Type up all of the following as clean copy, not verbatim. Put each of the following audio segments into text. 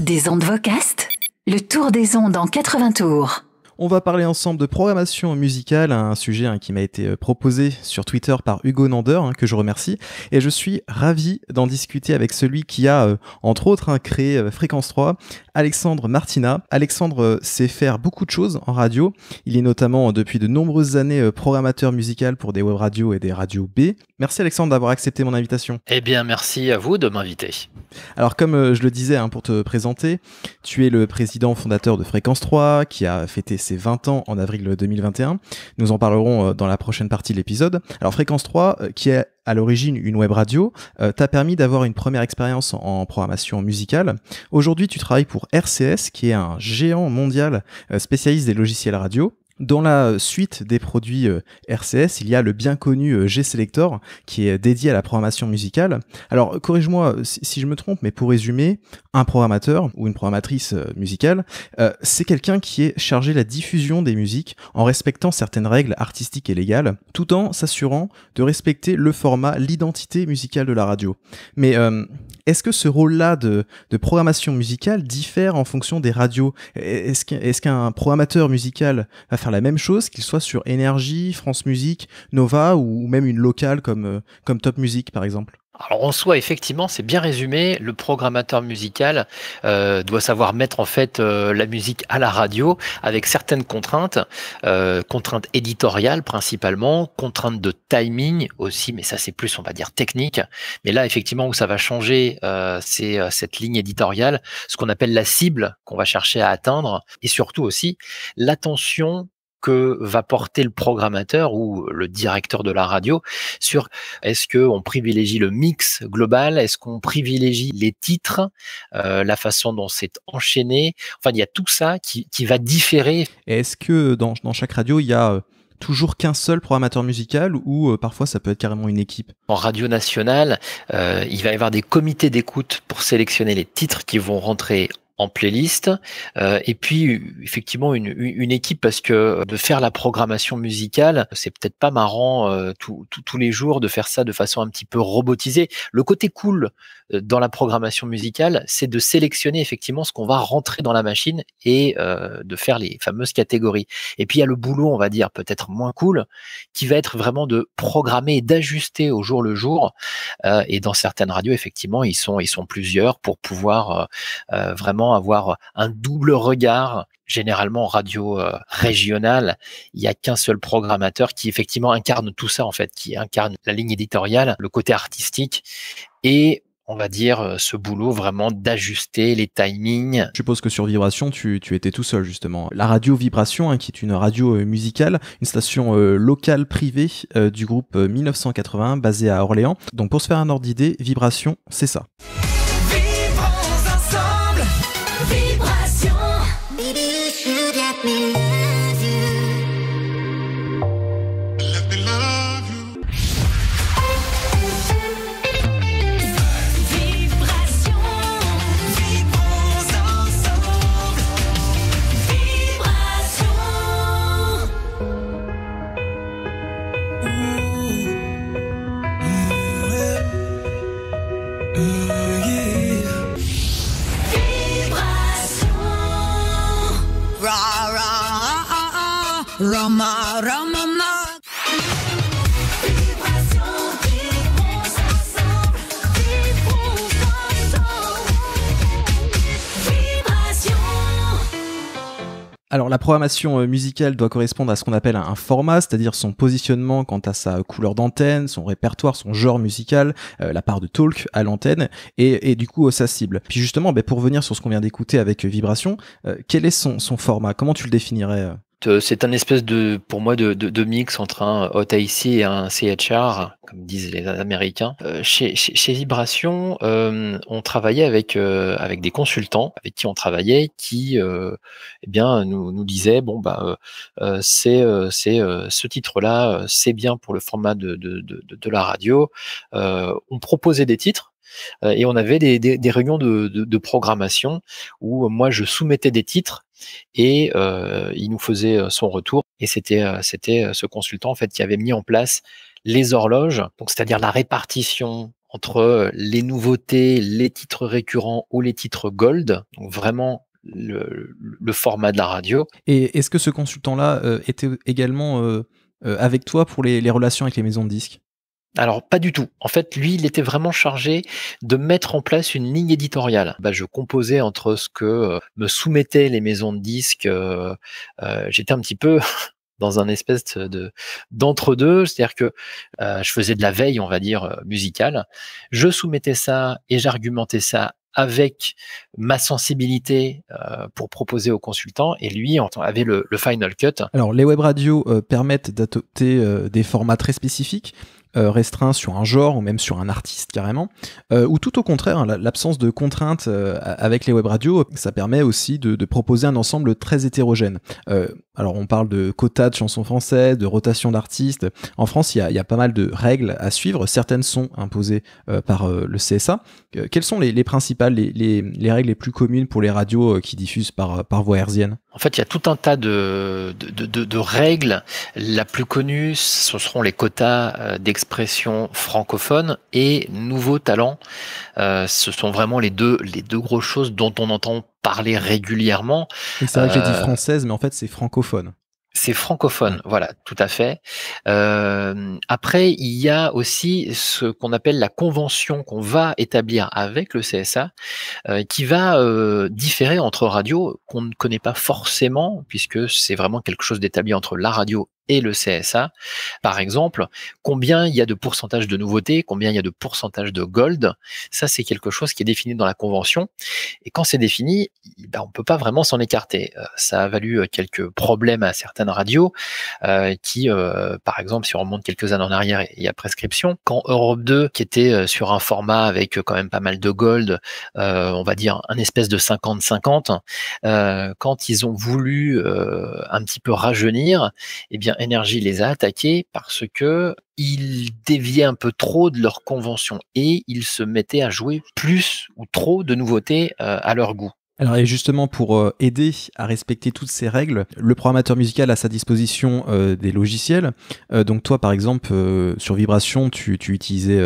Des ondes Vocast, le tour des ondes en 80 tours. On va parler ensemble de programmation musicale, un sujet qui m'a été proposé sur Twitter par Hugo Nander, que je remercie. Et je suis ravi d'en discuter avec celui qui a, entre autres, créé Fréquence 3, Alexandre Martina. Alexandre sait faire beaucoup de choses en radio. Il est notamment, depuis de nombreuses années, programmateur musical pour des web radios et des radios B. Merci Alexandre d'avoir accepté mon invitation. Eh bien, merci à vous de m'inviter. Alors, comme je le disais pour te présenter, tu es le président fondateur de Fréquence 3, qui a fêté ses 20 ans en avril 2021. Nous en parlerons dans la prochaine partie de l'épisode. Alors Fréquence 3, qui est à l'origine une web radio, t'a permis d'avoir une première expérience en programmation musicale. Aujourd'hui, tu travailles pour RCS, qui est un géant mondial spécialiste des logiciels radio. Dans la suite des produits RCS, il y a le bien connu G-Selector qui est dédié à la programmation musicale. Alors, corrige-moi si je me trompe, mais pour résumer, un programmateur ou une programmatrice musicale, c'est quelqu'un qui est chargé de la diffusion des musiques en respectant certaines règles artistiques et légales, tout en s'assurant de respecter le format, l'identité musicale de la radio. Mais est-ce que ce rôle-là de programmation musicale diffère en fonction des radios ? Est-ce qu'un programmateur musical va faire la même chose, qu'il soit sur Énergie, France Musique, Nova ou même une locale comme Top Music par exemple ? Alors en soi, effectivement, c'est bien résumé. Le programmateur musical doit savoir mettre en fait la musique à la radio avec certaines contraintes, contraintes éditoriales principalement, contraintes de timing aussi, mais ça c'est plus on va dire technique. Mais là effectivement où ça va changer, c'est cette ligne éditoriale, ce qu'on appelle la cible qu'on va chercher à atteindre, et surtout aussi l'attention que va porter le programmateur ou le directeur de la radio sur est-ce qu'on privilégie le mix global, est-ce qu'on privilégie les titres, la façon dont c'est enchaîné. Enfin, il y a tout ça qui va différer. Et est-ce que dans chaque radio, il y a toujours qu'un seul programmateur musical ou parfois ça peut être carrément une équipe ? En radio nationale, il va y avoir des comités d'écoute pour sélectionner les titres qui vont rentrer en playlist, et puis effectivement une équipe, parce que de faire la programmation musicale, c'est peut-être pas marrant tous les jours de faire ça de façon un petit peu robotisée. Le côté cool dans la programmation musicale, c'est de sélectionner effectivement ce qu'on va rentrer dans la machine et de faire les fameuses catégories. Et puis il y a le boulot, on va dire peut-être moins cool, qui va être vraiment de programmer et d'ajuster au jour le jour. Et dans certaines radios, effectivement, ils sont plusieurs pour pouvoir vraiment avoir un double regard. Généralement, en radio régionale, il n'y a qu'un seul programmateur qui effectivement incarne tout ça, en fait, qui incarne la ligne éditoriale, le côté artistique et on va dire ce boulot vraiment d'ajuster les timings. Je suppose que sur Vibration, tu étais tout seul justement. La radio Vibration, qui est une radio musicale, une station locale privée du groupe 1980 basée à Orléans. Donc pour se faire un ordre d'idée, Vibration, c'est ça. Rama, Rama, ma. Alors la programmation musicale doit correspondre à ce qu'on appelle un format, c'est-à-dire son positionnement quant à sa couleur d'antenne, son répertoire, son genre musical, la part de talk à l'antenne et du coup sa cible. Puis justement, pour revenir sur ce qu'on vient d'écouter avec Vibration, quel est son format ? Comment tu le définirais ? C'est un espèce pour moi de mix entre un OTIC et un CHR, comme disent les Américains. Chez Vibration, on travaillait avec des consultants avec qui on travaillait, qui nous disaient ce titre-là, c'est bien pour le format de la radio. On proposait des titres. Et on avait des réunions de programmation où moi je soumettais des titres et il nous faisait son retour, et c'était ce consultant en fait qui avait mis en place les horloges, donc c'est-à-dire la répartition entre les nouveautés, les titres récurrents ou les titres gold, donc vraiment le format de la radio. Et est-ce que ce consultant-là était également avec toi pour les relations avec les maisons de disques? Alors pas du tout. En fait, lui, il était vraiment chargé de mettre en place une ligne éditoriale. Je composais entre ce que me soumettaient les maisons de disques. J'étais un petit peu dans un espèce d'entre-deux, c'est-à-dire que je faisais de la veille, on va dire, musicale. Je soumettais ça et j'argumentais ça avec ma sensibilité pour proposer aux consultants, et lui avait le final cut. Alors, les web radios permettent d'adopter des formats très spécifiques, restreints sur un genre ou même sur un artiste carrément, ou tout au contraire, l'absence de contraintes avec les web radios, ça permet aussi de proposer un ensemble très hétérogène. Alors on parle de quotas de chansons françaises, de rotation d'artistes. En France, il y a pas mal de règles à suivre. Certaines sont imposées par le CSA. Quelles sont les principales, les règles les plus communes pour les radios qui diffusent par voie hertzienne? En fait, il y a tout un tas de règles. La plus connue, ce seront les quotas d'expression francophone et nouveaux talents. Ce sont vraiment les deux grosses choses dont on entend parler régulièrement. Et c'est vrai que j'ai dit française, mais en fait, c'est francophone. C'est francophone, voilà, tout à fait. Après, il y a aussi ce qu'on appelle la convention qu'on va établir avec le CSA, qui va différer entre radios qu'on ne connaît pas forcément, puisque c'est vraiment quelque chose d'établi entre la radio et le CSA. Par exemple, combien il y a de pourcentage de nouveautés, combien il y a de pourcentage de gold, ça c'est quelque chose qui est défini dans la convention. Et quand c'est défini, on ne peut pas vraiment s'en écarter. Ça a valu quelques problèmes à certaines radios qui, par exemple, si on remonte quelques années en arrière, il y a prescription. Quand Europe 2, qui était sur un format avec quand même pas mal de gold, on va dire un espèce de 50-50, quand ils ont voulu un petit peu rajeunir, eh bien Énergie les a attaqués parce que ils déviaient un peu trop de leur convention et ils se mettaient à jouer plus ou trop de nouveautés à leur goût. Alors, et justement, pour aider à respecter toutes ces règles, le programmateur musical a à sa disposition des logiciels. Donc toi, par exemple, sur Vibration, tu utilisais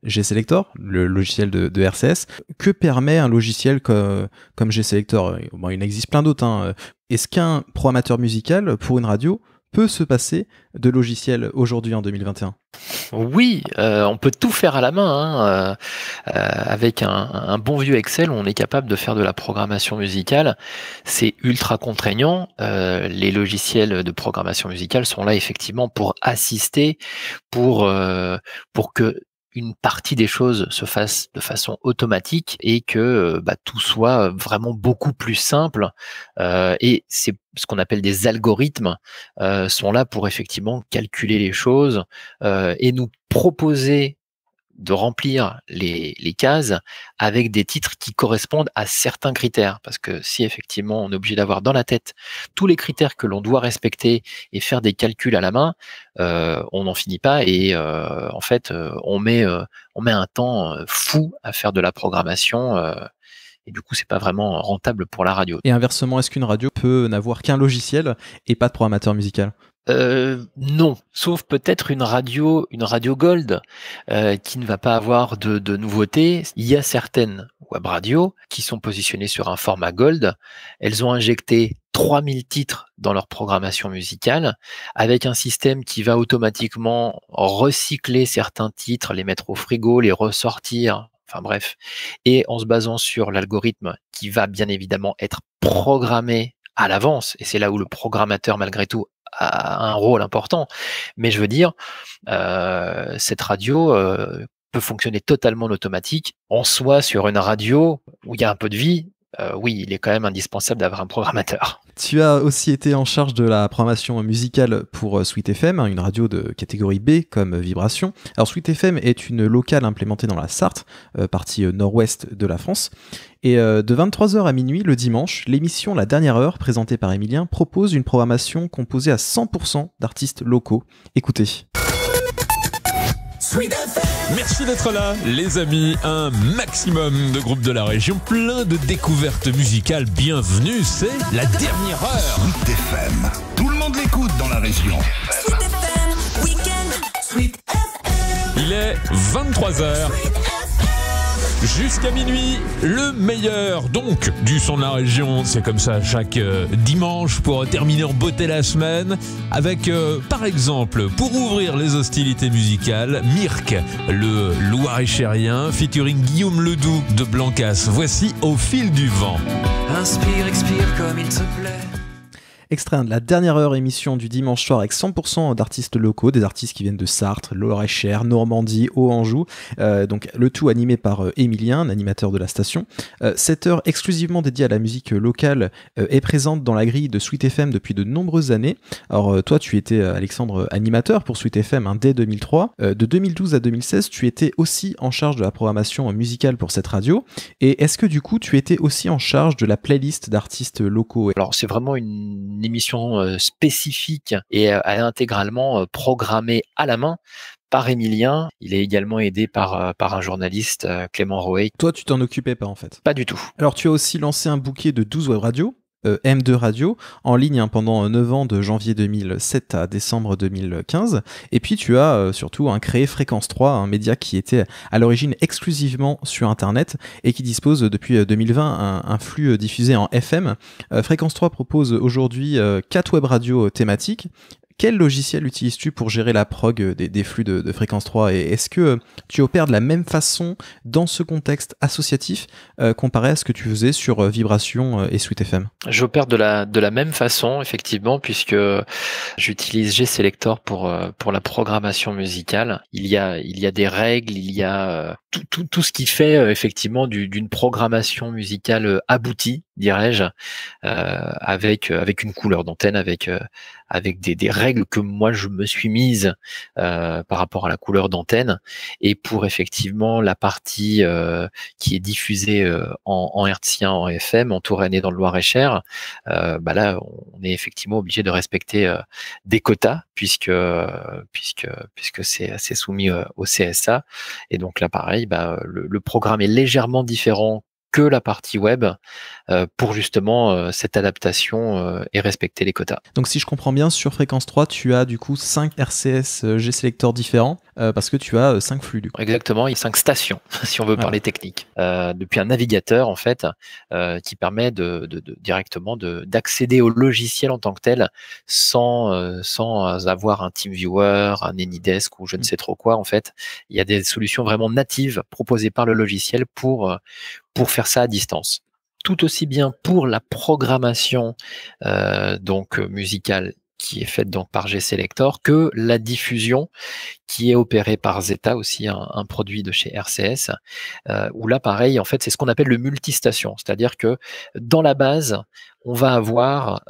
G-Selector, le logiciel de RCS. Que permet un logiciel comme G-Selector? Bon, il existe plein d'autres. Hein. Est-ce qu'un programmateur musical, pour une radio, peut se passer de logiciel aujourd'hui en 2021? Oui, on peut tout faire à la main. Avec un bon vieux Excel, on est capable de faire de la programmation musicale. C'est ultra contraignant. Les logiciels de programmation musicale sont là effectivement pour assister, pour que une partie des choses se fasse de façon automatique et que tout soit vraiment beaucoup plus simple. Et c'est ce qu'on appelle des algorithmes sont là pour effectivement calculer les choses et nous proposer de remplir les cases avec des titres qui correspondent à certains critères. Parce que si effectivement on est obligé d'avoir dans la tête tous les critères que l'on doit respecter et faire des calculs à la main, on n'en finit pas et en fait on met un temps fou à faire de la programmation et du coup c'est pas vraiment rentable pour la radio. Et inversement, est-ce qu'une radio peut n'avoir qu'un logiciel et pas de programmateur musical? Non, sauf peut-être une radio Gold qui ne va pas avoir de nouveautés. Il y a certaines web radios qui sont positionnées sur un format Gold. Elles ont injecté 3000 titres dans leur programmation musicale avec un système qui va automatiquement recycler certains titres, les mettre au frigo, les ressortir. Enfin bref, et en se basant sur l'algorithme qui va bien évidemment être programmé à l'avance, et c'est là où le programmateur malgré tout a un rôle important. Mais je veux dire, cette radio peut fonctionner totalement en automatique. En soi, sur une radio où il y a un peu de vie, oui, il est quand même indispensable d'avoir un programmateur. Tu as aussi été en charge de la programmation musicale pour Sweet FM, une radio de catégorie B comme Vibration. Alors Sweet FM est une locale implémentée dans la Sarthe, partie nord-ouest de la France. Et de 23h à minuit le dimanche, l'émission La Dernière Heure, présentée par Emilien, propose une programmation composée à 100% d'artistes locaux. Écoutez. Merci d'être là, les amis. Un maximum de groupes de la région, plein de découvertes musicales. Bienvenue, c'est La Dernière Heure. Sweet FM. Tout le monde l'écoute dans la région. Il Il est 23h. Jusqu'à minuit, le meilleur donc du son de la région. C'est comme ça chaque dimanche pour terminer en beauté la semaine avec par exemple pour ouvrir les hostilités musicales Mirk, le Loir-et-Chérien featuring Guillaume Ledoux de Blancas. Voici Au fil du vent. Inspire, expire comme il te plaît. Extrait de la dernière heure émission du dimanche soir avec 100% d'artistes locaux, des artistes qui viennent de Sarthe, Loir-et-Cher, Normandie, Haut-Anjou, donc le tout animé par Émilien, l'animateur de la station. Cette heure exclusivement dédiée à la musique locale est présente dans la grille de Sweet FM depuis de nombreuses années. Alors toi tu étais, Alexandre, animateur pour Sweet FM dès 2003. De 2012 à 2016 tu étais aussi en charge de la programmation musicale pour cette radio. Et est-ce que du coup tu étais aussi en charge de la playlist d'artistes locaux? Alors c'est vraiment une émission spécifique et intégralement programmée à la main par Émilien. Il est également aidé par un journaliste, Clément Roé. Toi, tu t'en occupais pas en fait? Pas du tout. Alors tu as aussi lancé un bouquet de 12 web radios, M2 Radio, en ligne pendant 9 ans de janvier 2007 à décembre 2015. Et puis tu as surtout créé Fréquence 3, un média qui était à l'origine exclusivement sur Internet et qui dispose depuis 2020 un flux diffusé en FM. Fréquence 3 propose aujourd'hui 4 web radios thématiques. Quel logiciel utilises-tu pour gérer la prog des flux de Fréquence 3 et est-ce que tu opères de la même façon dans ce contexte associatif comparé à ce que tu faisais sur Vibration et Sweet FM? J'opère de la même façon, effectivement, puisque j'utilise G-Selector pour la programmation musicale. Il y a des règles, il y a tout ce qui fait effectivement d'une programmation musicale aboutie, dirais-je, avec une couleur d'antenne, avec des règles que moi je me suis mise par rapport à la couleur d'antenne, et pour effectivement la partie qui est diffusée en hertzien, en FM, en Touraine et dans le Loir-et-Cher, là on est effectivement obligé de respecter des quotas puisque c'est soumis au CSA, et donc là pareil, le programme est légèrement différent que la partie web pour justement cette adaptation et respecter les quotas. Donc si je comprends bien, sur Fréquence 3, tu as du coup 5 RCS G-Selector différents parce que tu as 5 flux du coup. Exactement, il y a 5 stations si on veut parler technique. Depuis un navigateur en fait qui permet directement d'accéder au logiciel en tant que tel sans avoir un TeamViewer, un AnyDesk ou je ne sais trop quoi en fait. Il y a des solutions vraiment natives proposées par le logiciel pour faire ça à distance. Tout aussi bien pour la programmation musicale qui est faite donc par G-Selector que la diffusion qui est opérée par Zeta, aussi un produit de chez RCS, où là pareil en fait c'est ce qu'on appelle le multistation, c'est-à-dire que dans la base on va avoir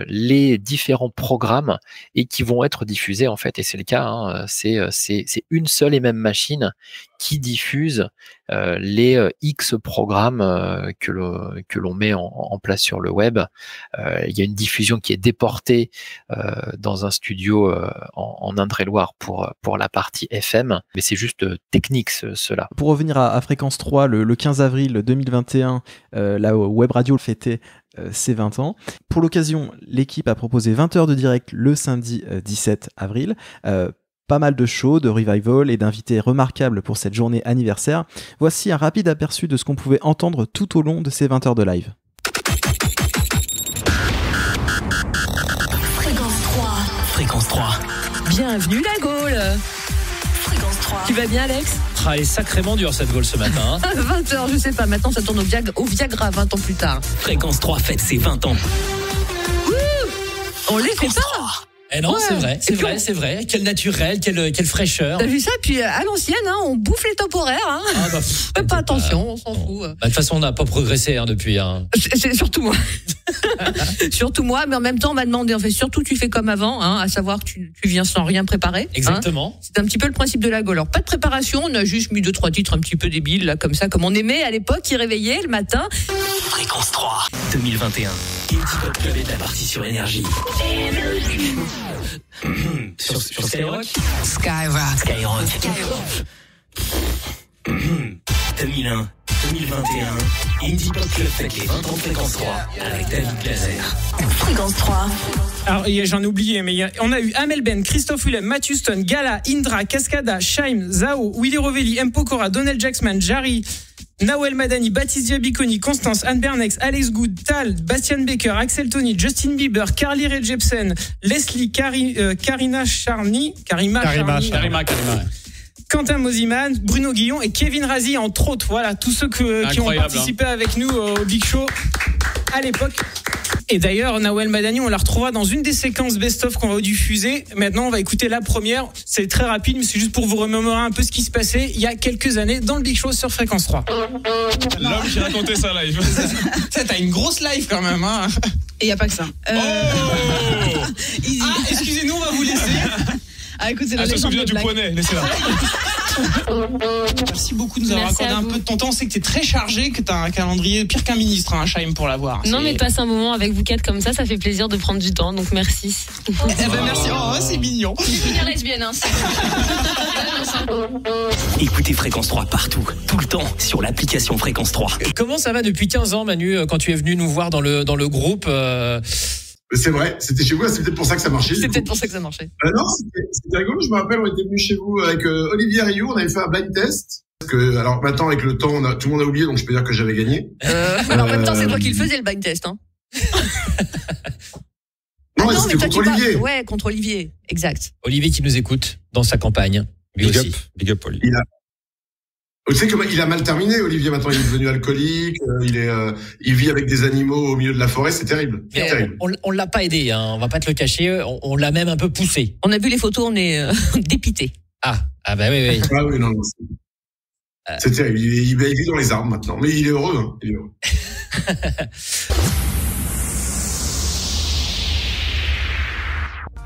les différents programmes et qui vont être diffusés en fait, et c'est le cas, c'est une seule et même machine qui diffuse les X programmes que l'on met en place sur le web. Il y a une diffusion qui est déportée dans un studio en Indre-et-Loire pour la partie FM, mais c'est juste technique cela. Pour revenir à Fréquence 3, le 15 avril 2021, la web radio fêtait ses 20 ans. Pour l'occasion, l'équipe a proposé 20 heures de direct le samedi 17 avril. Pas mal de shows, de revival et d'invités remarquables pour cette journée anniversaire. Voici un rapide aperçu de ce qu'on pouvait entendre tout au long de ces 20 heures de live. Fréquence 3. Fréquence 3. Bienvenue la Gaule. Fréquence 3. Tu vas bien Alex? Elle est sacrément dure cette Gaule ce matin. 20h, je sais pas, maintenant ça tourne au Viagra 20 ans plus tard. Fréquence 3 fête ses 20 ans. On les fait pas. Eh non, ouais. c'est vrai. Quel naturel, quelle fraîcheur. T'as vu ça? Puis à l'ancienne, on bouffe les temporaires. Fais pas attention, on s'en fout. De toute façon, on n'a pas progressé depuis. C'est surtout moi. Surtout moi, mais en même temps, on m'a demandé, en fait, surtout tu fais comme avant, à savoir que tu viens sans rien préparer. Exactement. C'est un petit peu le principe de la Gaule. Alors, pas de préparation, on a juste mis 2-3 titres un petit peu débiles, là, comme ça, comme on aimait à l'époque, qui réveillait le matin. Fréquence 3, 2021. Guilty Pop Club est parti sur Énergie. sur Skyrock. Skyrock. 2001. 2021, Indie Pop Club fête les 20 ans de Fréquence 3 avec David Laser. Fréquence 3. Alors, j'en ai oublié, mais on a eu Amel Ben, Christophe Willem, Matthew Stone, Gala, Indra, Cascada, Shaim, Zao, Willy Rovelli, M. Pokora, Donald Jackman, Jarry, Nawel Madani, Baptiste Diabiconi, Constance, Anne Bernex, Alex Good, Tal, Bastian Baker, Axel Tony, Justin Bieber, Carly Rae Jepsen, Leslie, Karima Charny, Quentin Mosiman, Bruno Guillon et Kevin Razi, entre autres. Voilà, tous ceux qui ont participé avec nous au Big Show à l'époque. Et d'ailleurs, Nawel Madani, on la retrouvera dans une des séquences best-of qu'on va diffuser. Maintenant, on va écouter la première. C'est très rapide, mais c'est juste pour vous remémorer un peu ce qui se passait il y a quelques années dans le Big Show sur Fréquence 3. L'homme qui racontait sa live. T'as une grosse live quand même, hein. Et il n'y a pas que ça. Excusez-nous, on va vous laisser. Écoute, c'est la se souvient du poney, laissez-la. Merci beaucoup de nous avoir accordé un peu de ton temps. On sait que t'es très chargé, que t'as un calendrier pire qu'un ministre, hein, Shaim, pour l'avoir. Non, mais passe un moment avec vous quatre comme ça fait plaisir de prendre du temps, donc merci. Merci, c'est mignon. Je suis bien lesbienne, hein. Écoutez Fréquence 3 partout, tout le temps, sur l'application Fréquence 3. Comment ça va depuis 15 ans, Manu, quand tu es venu nous voir dans le groupe C'est vrai, c'était chez vous, c'est peut-être pour ça que ça marchait. C'est peut-être pour ça que ça marchait. Non, c'était rigolo, je me rappelle, on était venu chez vous avec Olivier Rioux, on avait fait un blind test. Alors maintenant, avec le temps, tout le monde a oublié, donc je peux dire que j'avais gagné. En même temps, c'est toi qui le faisais, le blind test, hein. Non, c'était contre Olivier. Ouais, contre Olivier, exact. Olivier qui nous écoute dans sa campagne. Big up, Olivier. Tu sais qu'il a mal terminé, Olivier. Maintenant, il est devenu alcoolique. Il vit avec des animaux au milieu de la forêt. C'est terrible. C'est terrible. On l'a pas aidé, hein. On va pas te le cacher. On l'a même un peu poussé. On a vu les photos, on est dépité. Ah bah oui. Ah oui, non. C'est terrible. Il vit dans les arbres maintenant. Mais il est heureux. Hein. Il est heureux.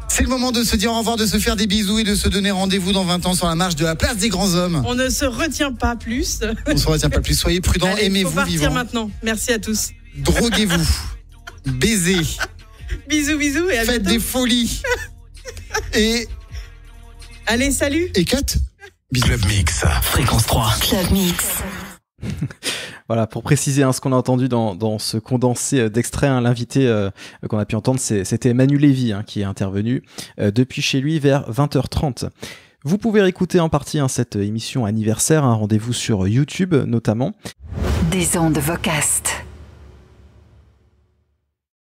C'est le moment de se dire au revoir, de se faire des bisous et de se donner rendez-vous dans 20 ans sur la marche de la place des grands hommes. On ne se retient pas plus. On ne se retient pas plus. Soyez prudents, aimez-vous, faut partir vivants. maintenant. Merci à tous. Droguez-vous. Baisez. Bisous et à Faites bientôt. des folies. Et... Allez, salut. Et cut. Bisous. Club Mix, Fréquence 3. Club Mix. Voilà, pour préciser ce qu'on a entendu dans ce condensé d'extrait, l'invité qu'on a pu entendre, c'était Manu Lévy qui est intervenu depuis chez lui vers 20h30. Vous pouvez réécouter en partie cette émission anniversaire, rendez-vous sur YouTube notamment. Des ondes Vocast.